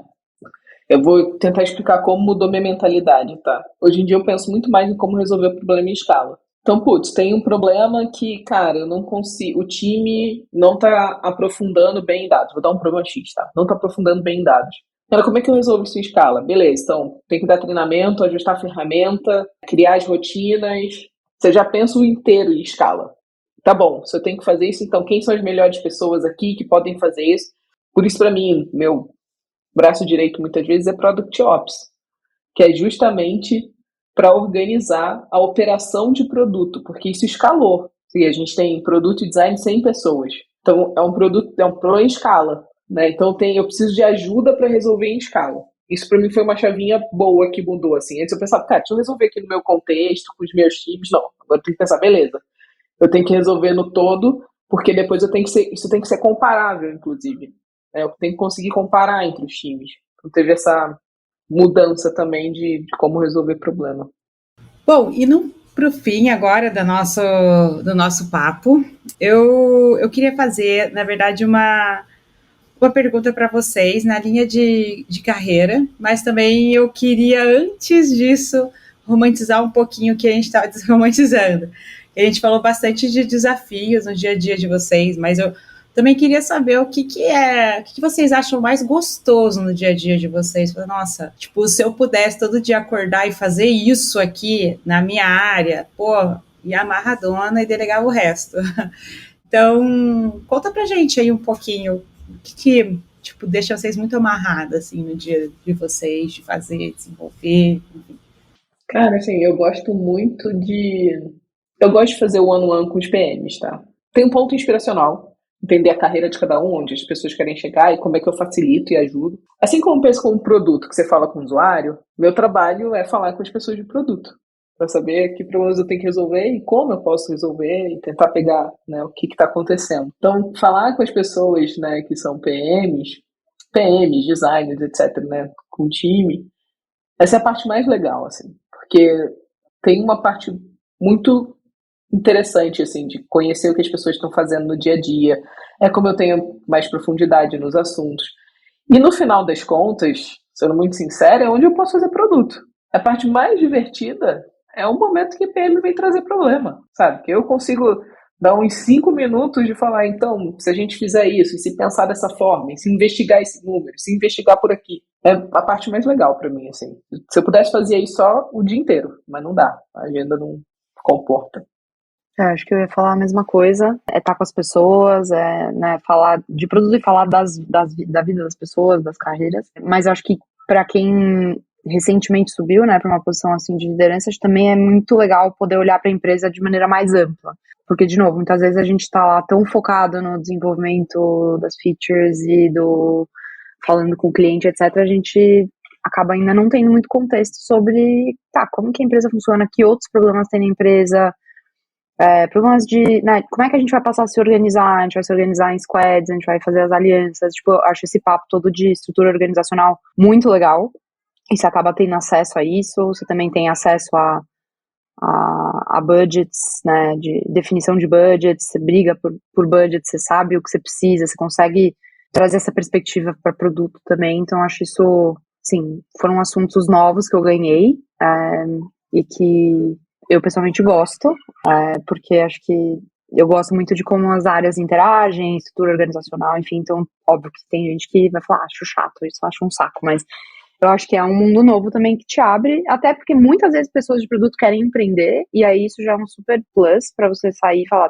Eu vou tentar explicar como mudou minha mentalidade, tá? Hoje em dia eu penso muito mais em como resolver o problema em escala. Então, putz, tem um problema que, cara, eu não consigo. O time não tá aprofundando bem em dados. Vou dar um problema X, tá? Não tá aprofundando bem em dados. Cara, como é que eu resolvo isso em escala? Beleza, então tem que dar treinamento, ajustar a ferramenta, criar as rotinas. Você já pensa o inteiro em escala. Tá bom, se eu tenho que fazer isso, então quem são as melhores pessoas aqui que podem fazer isso? Por isso, para mim, meu braço direito muitas vezes é Product Ops, que é justamente para organizar a operação de produto, porque isso escalou. E a gente tem produto e design 100 pessoas. Então, é um produto, é um pro em escala, né? Então, eu preciso de ajuda para resolver em escala. Isso para mim foi uma chavinha boa que mudou, assim. Antes eu pensava, cara, deixa eu resolver aqui no meu contexto, com os meus times. Não, agora eu tenho que pensar, beleza, eu tenho que resolver no todo, porque depois isso tem que ser comparável, inclusive. Eu tenho que conseguir comparar entre os times. Então, teve essa mudança também de como resolver problema. Bom, e para o fim agora do nosso papo, eu queria fazer, na verdade, uma pergunta para vocês na linha de carreira, mas também eu queria, antes disso, romantizar um pouquinho o que a gente estava desromantizando. A gente falou bastante de desafios no dia a dia de vocês, mas eu também queria saber o que vocês acham mais gostoso no dia a dia de vocês. Nossa, tipo, se eu pudesse todo dia acordar e fazer isso aqui na minha área, pô, ia amarradona e delegar o resto. Então, conta pra gente aí um pouquinho o que tipo, deixa vocês muito amarradas, assim, no dia de vocês, de fazer, desenvolver, enfim. Cara, assim, eu gosto muito de... Eu gosto de fazer o one-on-one com os PMs, tá? Tem um ponto inspiracional, entender a carreira de cada um, onde as pessoas querem chegar e como é que eu facilito e ajudo. Assim como eu penso com um produto que você fala com o usuário, meu trabalho é falar com as pessoas de produto, para saber que problemas eu tenho que resolver e como eu posso resolver e tentar pegar, né, o que está acontecendo. Então, falar com as pessoas, né, que são PMs, designers, etc., né, com o time, essa é a parte mais legal, assim, porque tem uma parte muito interessante, assim, de conhecer o que as pessoas estão fazendo no dia a dia, é como eu tenho mais profundidade nos assuntos. E no final das contas, sendo muito sincero, é onde eu posso fazer produto. A parte mais divertida é o momento que a PM vem trazer problema, sabe? Que eu consigo dar uns 5 minutos de falar, então, se a gente fizer isso, se pensar dessa forma, se investigar esse número, se investigar por aqui, é a parte mais legal para mim, assim. Se eu pudesse fazer isso só o dia inteiro, mas não dá, a agenda não comporta. Acho que eu ia falar a mesma coisa, é estar com as pessoas, né, falar de produto e falar da vida das pessoas, das carreiras, mas eu acho que para quem recentemente subiu, né, para uma posição assim de liderança, acho que também é muito legal poder olhar para a empresa de maneira mais ampla, porque de novo, muitas vezes a gente está lá tão focado no desenvolvimento das features e falando com o cliente, etc., a gente acaba ainda não tendo muito contexto sobre, como que a empresa funciona, que outros problemas tem na empresa, problemas de, né, como é que a gente vai passar a se organizar, a gente vai se organizar em squads, a gente vai fazer as alianças, tipo, eu acho esse papo todo de estrutura organizacional muito legal, e você acaba tendo acesso a isso, você também tem acesso a budgets, né, de definição de budgets, você briga por budgets, você sabe o que você precisa, você consegue trazer essa perspectiva para produto também, então acho isso, sim, foram assuntos novos que eu ganhei, e que eu pessoalmente gosto, porque acho que eu gosto muito de como as áreas interagem, estrutura organizacional, enfim, então óbvio que tem gente que vai falar, acho chato, isso acho um saco, mas eu acho que é um mundo novo também que te abre, até porque muitas vezes pessoas de produto querem empreender, e aí isso já é um super plus para você sair e falar,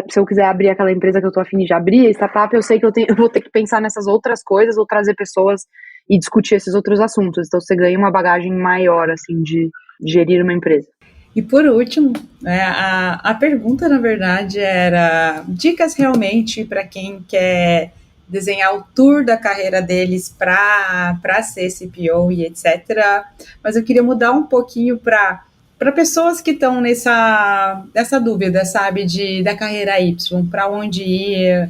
se eu quiser abrir aquela empresa que eu tô a fim de abrir, startup, eu sei que eu vou ter que pensar nessas outras coisas, ou trazer pessoas e discutir esses outros assuntos. Então você ganha uma bagagem maior, assim, de gerir uma empresa. E por último, né, a pergunta, na verdade, era dicas realmente para quem quer desenhar o tour da carreira deles para ser CPO e etc. Mas eu queria mudar um pouquinho para pessoas que estão nessa dúvida, sabe, da carreira Y, para onde ir,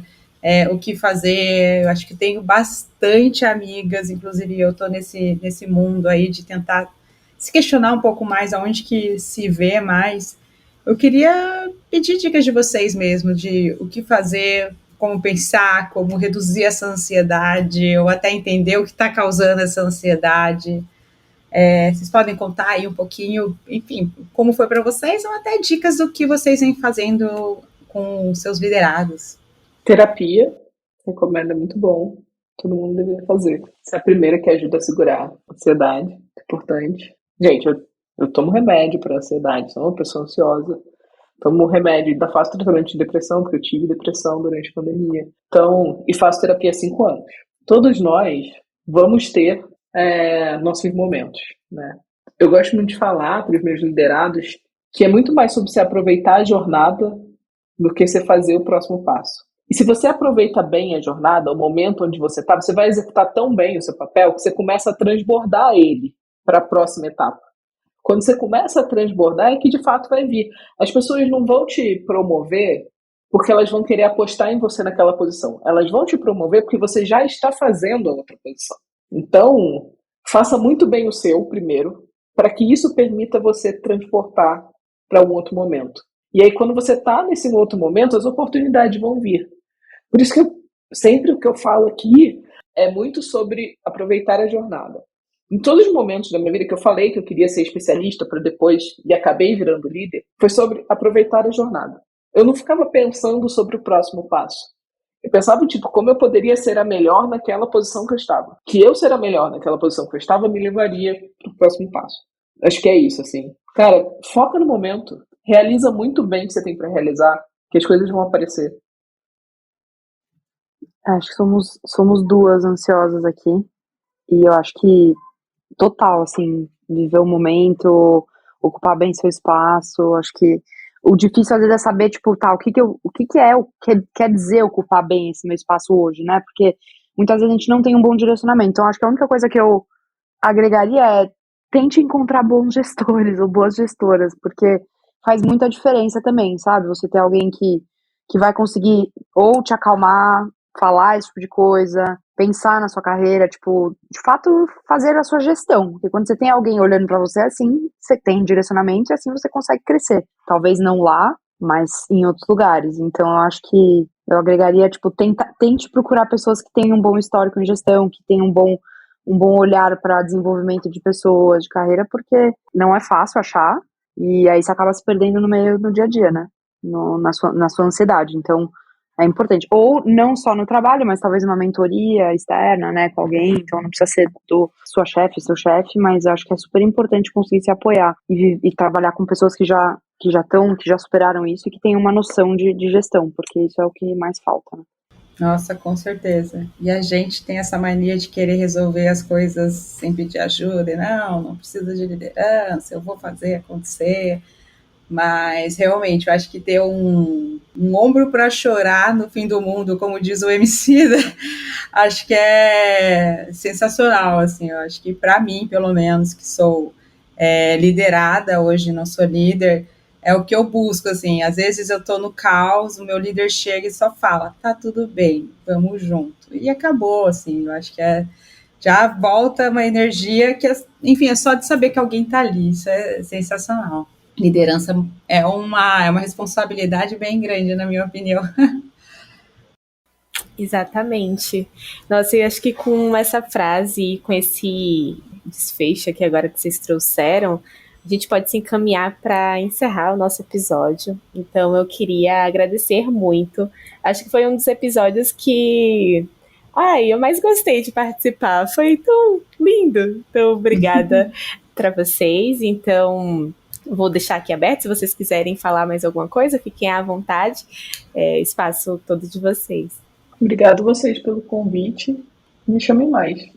o que fazer. Eu acho que tenho bastante amigas, inclusive eu estou nesse mundo aí de tentar se questionar um pouco mais aonde que se vê mais. Eu queria pedir dicas de vocês mesmo, de o que fazer, como pensar, como reduzir essa ansiedade, ou até entender o que está causando essa ansiedade. Vocês podem contar aí um pouquinho, enfim, como foi para vocês, ou até dicas do que vocês vêm fazendo com seus liderados. Terapia, recomendo, é muito bom. Todo mundo deveria fazer. Essa é a primeira que ajuda a segurar a ansiedade, importante. Gente, eu tomo remédio para ansiedade, sou uma pessoa ansiosa. Tomo remédio, ainda faço tratamento de depressão, porque eu tive depressão durante a pandemia. Então, e faço terapia há 5 anos. Todos nós vamos ter nossos momentos, né? Eu gosto muito de falar para os meus liderados que é muito mais sobre você aproveitar a jornada do que você fazer o próximo passo. E se você aproveita bem a jornada, o momento onde você está, você vai executar tão bem o seu papel que você começa a transbordar ele para a próxima etapa. Quando você começa a transbordar, é que de fato vai vir. As pessoas não vão te promover porque elas vão querer apostar em você naquela posição. Elas vão te promover porque você já está fazendo a outra posição. Então, faça muito bem o seu primeiro, para que isso permita você transportar para um outro momento. E aí, quando você está nesse outro momento, as oportunidades vão vir. Por isso que sempre o que eu falo aqui é muito sobre aproveitar a jornada. Em todos os momentos da minha vida que eu falei que eu queria ser especialista para depois, e acabei virando líder, foi sobre aproveitar a jornada. Eu não ficava pensando sobre o próximo passo. Eu pensava, como eu poderia ser a melhor naquela posição que eu estava. Que eu ser a melhor naquela posição que eu estava me levaria para o próximo passo. Acho que é isso, assim. Cara, foca no momento. Realiza muito bem o que você tem para realizar, que as coisas vão aparecer. Acho que somos duas ansiosas aqui. E eu acho que total, assim, viver o momento, ocupar bem seu espaço. Acho que o difícil às vezes é saber, o que quer dizer ocupar bem esse meu espaço hoje, né? Porque muitas vezes a gente não tem um bom direcionamento. Então, acho que a única coisa que eu agregaria é tente encontrar bons gestores ou boas gestoras, porque faz muita diferença também, sabe? Você ter alguém que vai conseguir ou te acalmar, falar esse tipo de coisa, pensar na sua carreira, de fato, fazer a sua gestão. Porque quando você tem alguém olhando pra você, assim, você tem direcionamento e assim você consegue crescer. Talvez não lá, mas em outros lugares. Então, eu acho que eu agregaria, tente procurar pessoas que tenham um bom histórico em gestão, que tenham um bom olhar para desenvolvimento de pessoas, de carreira, porque não é fácil achar, e aí você acaba se perdendo no dia a dia, né? Na sua ansiedade. Então, é importante. Ou não só no trabalho, mas talvez uma mentoria externa, né, com alguém. Então não precisa ser sua chefe, seu chefe, mas acho que é super importante conseguir se apoiar e trabalhar com pessoas que já superaram isso e que têm uma noção de gestão, porque isso é o que mais falta, né? Nossa, com certeza. E a gente tem essa mania de querer resolver as coisas sem pedir ajuda. E não precisa de liderança, eu vou fazer acontecer. Mas, realmente, eu acho que ter um ombro para chorar no fim do mundo, como diz o Emicida, acho que é sensacional, assim. Eu acho que, para mim, pelo menos, que sou liderada, hoje não sou líder, é o que eu busco, assim. Às vezes eu estou no caos, o meu líder chega e só fala, tá tudo bem, vamos junto. E acabou, assim. Eu acho que já volta uma energia que, enfim, é só de saber que alguém está ali. Isso é sensacional. Liderança é uma responsabilidade bem grande, na minha opinião. Exatamente. Nossa, eu acho que com essa frase e com esse desfecho aqui agora que vocês trouxeram, a gente pode se encaminhar para encerrar o nosso episódio. Então eu queria agradecer muito. Acho que foi um dos episódios que eu mais gostei de participar. Foi tão lindo. Então, obrigada para vocês. Então, Vou deixar aqui aberto, se vocês quiserem falar mais alguma coisa, fiquem à vontade, espaço todo de vocês. Obrigado vocês pelo convite. Me chamem mais,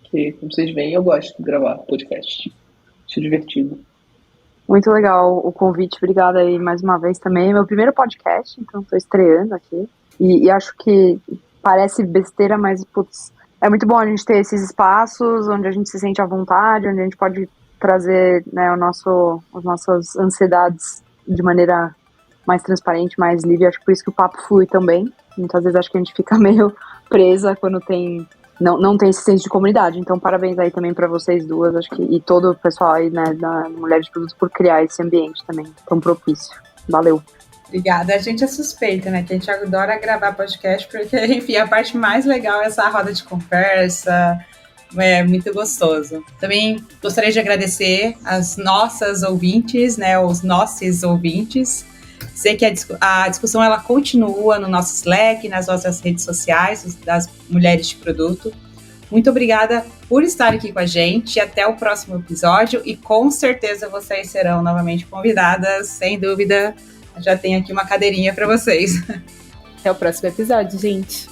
porque, como vocês veem, eu gosto de gravar podcast. Acho divertido. Muito legal o convite, obrigada aí mais uma vez também. É meu primeiro podcast, então estou estreando aqui. E acho que parece besteira, mas putz, é muito bom a gente ter esses espaços onde a gente se sente à vontade, onde a gente pode trazer, né, as nossas ansiedades de maneira mais transparente, mais livre. Acho que por isso que o papo flui também. Muitas vezes acho que a gente fica meio presa quando não tem esse senso de comunidade. Então, parabéns aí também para vocês duas, acho que, e todo o pessoal aí, né, da Mulheres de Produtos, por criar esse ambiente também tão propício. Valeu. Obrigada. A gente é suspeita, né? Que a gente adora gravar podcast, porque, enfim, a parte mais legal é essa roda de conversa. É muito gostoso. Também gostaria de agradecer as nossas ouvintes, né? Os nossos ouvintes. Sei que a discussão ela continua no nosso Slack, nas nossas redes sociais, das Mulheres de Produto. Muito obrigada por estar aqui com a gente. Até o próximo episódio. E com certeza vocês serão novamente convidadas, sem dúvida. Já tenho aqui uma cadeirinha para vocês. Até o próximo episódio, gente.